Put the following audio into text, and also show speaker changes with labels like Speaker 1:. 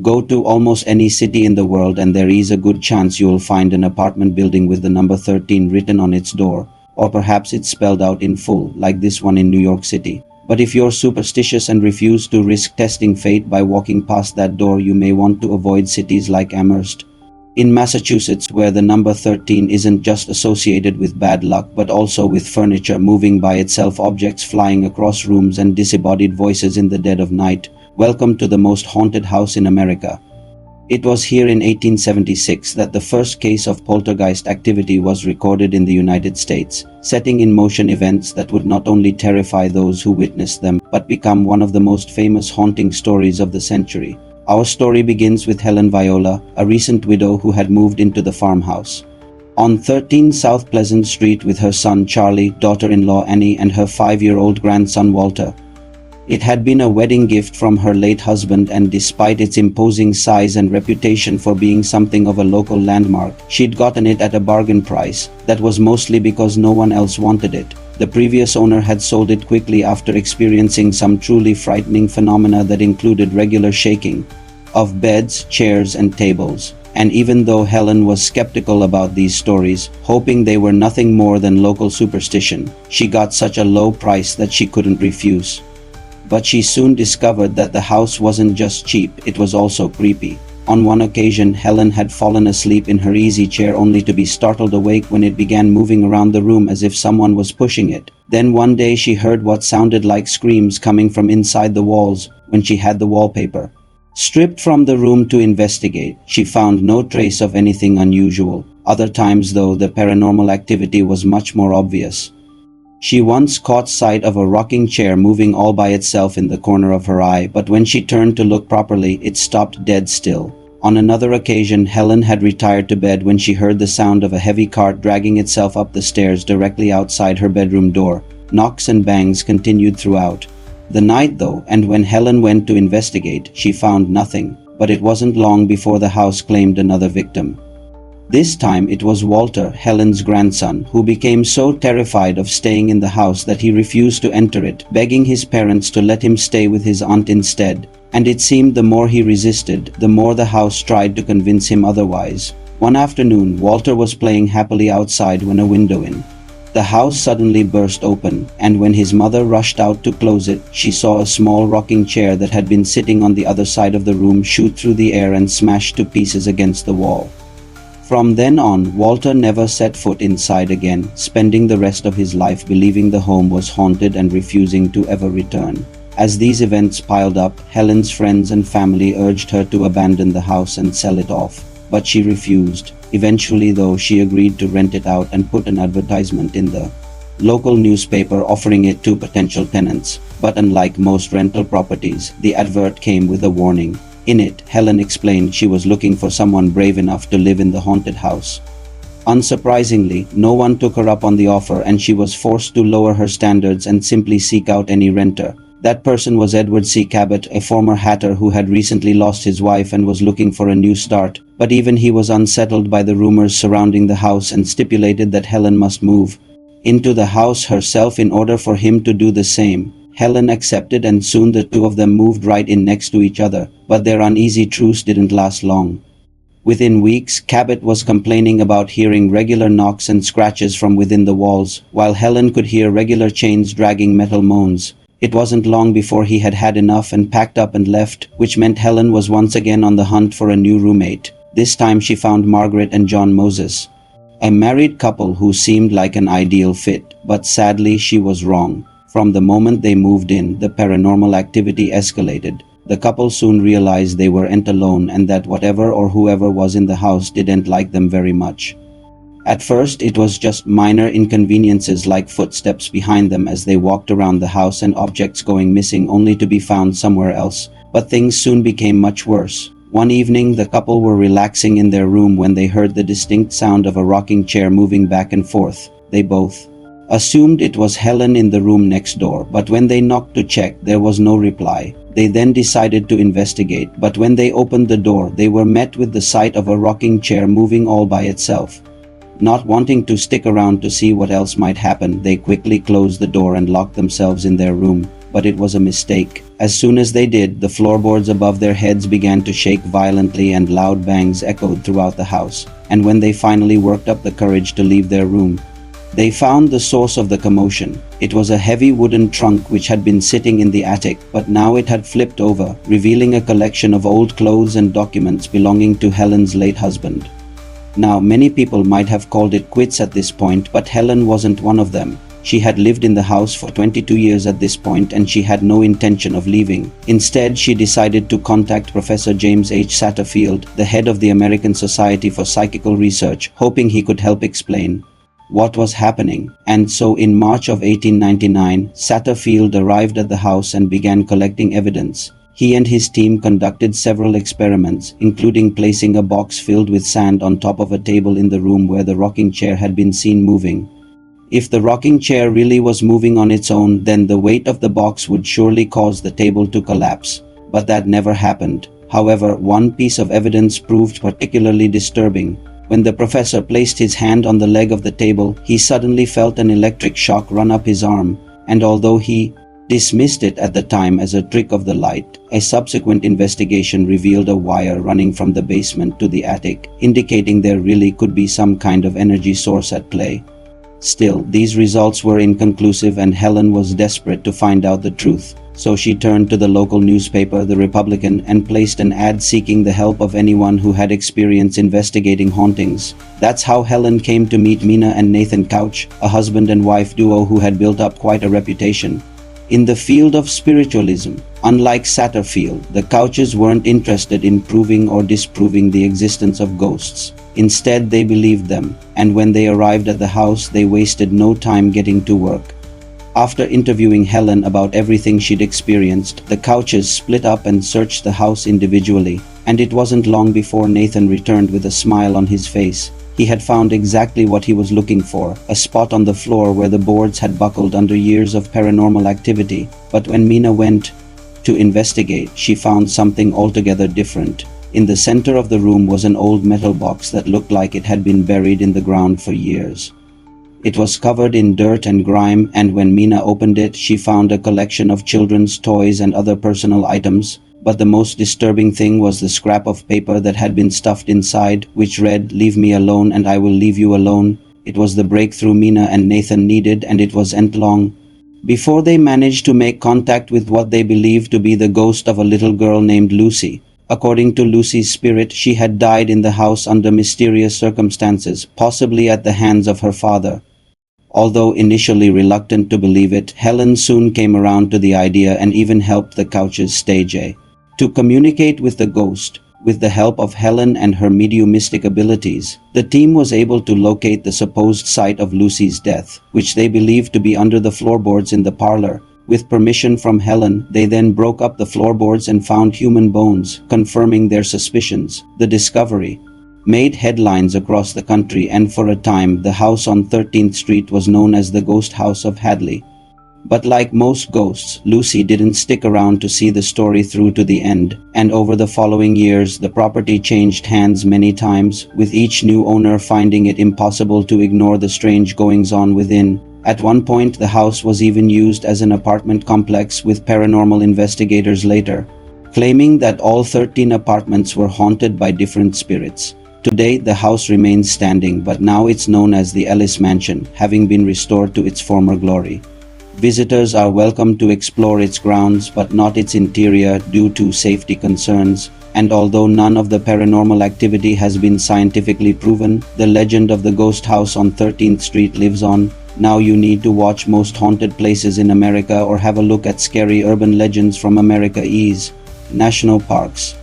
Speaker 1: Go to almost any city in the world and there is a good chance you'll find an apartment building with the number 13 written on its door, or perhaps it's spelled out in full, like this one in New York City. But if you're superstitious and refuse to risk testing fate by walking past that door, you may want to avoid cities like Amherst in Massachusetts, where the number 13 isn't just associated with bad luck but also with furniture moving by itself, objects flying across rooms, and disembodied voices in the dead of night. Welcome to the most haunted house in America. It was here in 1876 that the first case of poltergeist activity was recorded in the United States, setting in motion events that would not only terrify those who witnessed them but become one of the most famous haunting stories of the century. Our story begins with Helen Viola, a recent widow who had moved into the farmhouse on 13 South Pleasant Street with her son Charlie, daughter-in-law Annie, and her 5-year-old grandson Walter. It had been a wedding gift from her late husband, and despite its imposing size and reputation for being something of a local landmark, she'd gotten it at a bargain price. That was mostly because no one else wanted it. The previous owner had sold it quickly after experiencing some truly frightening phenomena that included regular shaking of beds, chairs, and tables. And even though Helen was skeptical about these stories, hoping they were nothing more than local superstition, she got such a low price that she couldn't refuse. But she soon discovered that the house wasn't just cheap, it was also creepy. On one occasion, Helen had fallen asleep in her easy chair only to be startled awake when it began moving around the room as if someone was pushing it. Then one day she heard what sounded like screams coming from inside the walls when she had the wallpaper stripped from the room to investigate. She found no trace of anything unusual. Other times, though, the paranormal activity was much more obvious. She once caught sight of a rocking chair moving all by itself in the corner of her eye, but when she turned to look properly, it stopped dead still. On another occasion, Helen had retired to bed when she heard the sound of a heavy cart dragging itself up the stairs directly outside her bedroom door. Knocks and bangs continued throughout the night, though, and when Helen went to investigate, she found nothing. But it wasn't long before the house claimed another victim. This time it was Walter, Helen's grandson, who became so terrified of staying in the house that he refused to enter it, begging his parents to let him stay with his aunt instead. And it seemed the more he resisted, the more the house tried to convince him otherwise. One afternoon, Walter was playing happily outside when a window in the house suddenly burst open, and when his mother rushed out to close it, she saw a small rocking chair that had been sitting on the other side of the room shoot through the air and smash to pieces against the wall. From then on, Walter never set foot inside again, spending the rest of his life believing the home was haunted and refusing to ever return. As these events piled up, Helen's friends and family urged her to abandon the house and sell it off, but she refused. Eventually, though, she agreed to rent it out and put an advertisement in the local newspaper offering it to potential tenants. But unlike most rental properties, the advert came with a warning. In it, Helen explained she was looking for someone brave enough to live in the haunted house. Unsurprisingly, no one took her up on the offer, and she was forced to lower her standards and simply seek out any renter. That person was Edward C. Cabot, a former hatter who had recently lost his wife and was looking for a new start. But even he was unsettled by the rumors surrounding the house and stipulated that Helen must move into the house herself in order for him to do the same. Helen accepted, and soon the two of them moved right in next to each other, but their uneasy truce didn't last long. Within weeks, Cabot was complaining about hearing regular knocks and scratches from within the walls, while Helen could hear regular chains dragging metal moans. It wasn't long before he had had enough and packed up and left, which meant Helen was once again on the hunt for a new roommate. This time she found Margaret and John Moses, a married couple who seemed like an ideal fit, but sadly she was wrong. From the moment they moved in, the paranormal activity escalated. The couple soon realized they weren't alone and that whatever or whoever was in the house didn't like them very much. At first, it was just minor inconveniences like footsteps behind them as they walked around the house and objects going missing only to be found somewhere else. But things soon became much worse. One evening, the couple were relaxing in their room when they heard the distinct sound of a rocking chair moving back and forth. They both assumed it was Helen in the room next door, but when they knocked to check, there was no reply. They then decided to investigate, but when they opened the door, they were met with the sight of a rocking chair moving all by itself. Not wanting to stick around to see what else might happen, they quickly closed the door and locked themselves in their room. but it was a mistake. As soon as they did, the floorboards above their heads began to shake violently and loud bangs echoed throughout the house. And when they finally worked up the courage to leave their room, they found the source of the commotion. It was a heavy wooden trunk which had been sitting in the attic, but now it had flipped over, revealing a collection of old clothes and documents belonging to Helen's late husband. Now, many people might have called it quits at this point, but Helen wasn't one of them. She had lived in the house for 22 years at this point, and she had no intention of leaving. Instead, she decided to contact Professor James H. Satterfield, the head of the American Society for Psychical Research, hoping he could help explain what was happening. And so in March of 1899, Satterfield arrived at the house and began collecting evidence. He and his team conducted several experiments, including placing a box filled with sand on top of a table in the room where the rocking chair had been seen moving. If the rocking chair really was moving on its own, then the weight of the box would surely cause the table to collapse. But that never happened. However, one piece of evidence proved particularly disturbing. When the professor placed his hand on the leg of the table, he suddenly felt an electric shock run up his arm, and although he dismissed it at the time as a trick of the light, a subsequent investigation revealed a wire running from the basement to the attic, indicating there really could be some kind of energy source at play. Still, these results were inconclusive, and Helen was desperate to find out the truth. So she turned to the local newspaper, The Republican, and placed an ad seeking the help of anyone who had experience investigating hauntings. That's how Helen came to meet Mina and Nathan Couch, a husband and wife duo who had built up quite a reputation in the field of spiritualism. Unlike Satterfield, the Couches weren't interested in proving or disproving the existence of ghosts. Instead, they believed them, and when they arrived at the house, they wasted no time getting to work. After interviewing Helen about everything she'd experienced, the Couches split up and searched the house individually, and it wasn't long before Nathan returned with a smile on his face. He had found exactly what he was looking for, a spot on the floor where the boards had buckled under years of paranormal activity. But when Mina went to investigate, she found something altogether different. In the center of the room was an old metal box that looked like it had been buried in the ground for years. It was covered in dirt and grime, and when Mina opened it, she found a collection of children's toys and other personal items. But the most disturbing thing was the scrap of paper that had been stuffed inside, which read, "Leave me alone and I will leave you alone." It was the breakthrough Mina and Nathan needed, and it wasn't long before they managed to make contact with what they believed to be the ghost of a little girl named Lucy. According to Lucy's spirit, she had died in the house under mysterious circumstances, possibly at the hands of her father. Although initially reluctant to believe it, Helen soon came around to the idea and even helped the Couches stage to communicate with the ghost. With the help of Helen and her mediumistic abilities, the team was able to locate the supposed site of Lucy's death, which they believed to be under the floorboards in the parlor. With permission from Helen, they then broke up the floorboards and found human bones, confirming their suspicions. The discovery made headlines across the country, and for a time, the house on 13th Street was known as the Ghost House of Hadley. But like most ghosts, Lucy didn't stick around to see the story through to the end, and over the following years, the property changed hands many times, with each new owner finding it impossible to ignore the strange goings-on within. At one point, the house was even used as an apartment complex, with paranormal investigators later claiming that all 13 apartments were haunted by different spirits. Today, the house remains standing, but now it's known as the Ellis Mansion, having been restored to its former glory. Visitors are welcome to explore its grounds, but not its interior due to safety concerns. And although none of the paranormal activity has been scientifically proven, the legend of the ghost house on 13th Street lives on. Now you need to watch Most Haunted Places in America or have a look at Scary Urban Legends from America's National Parks.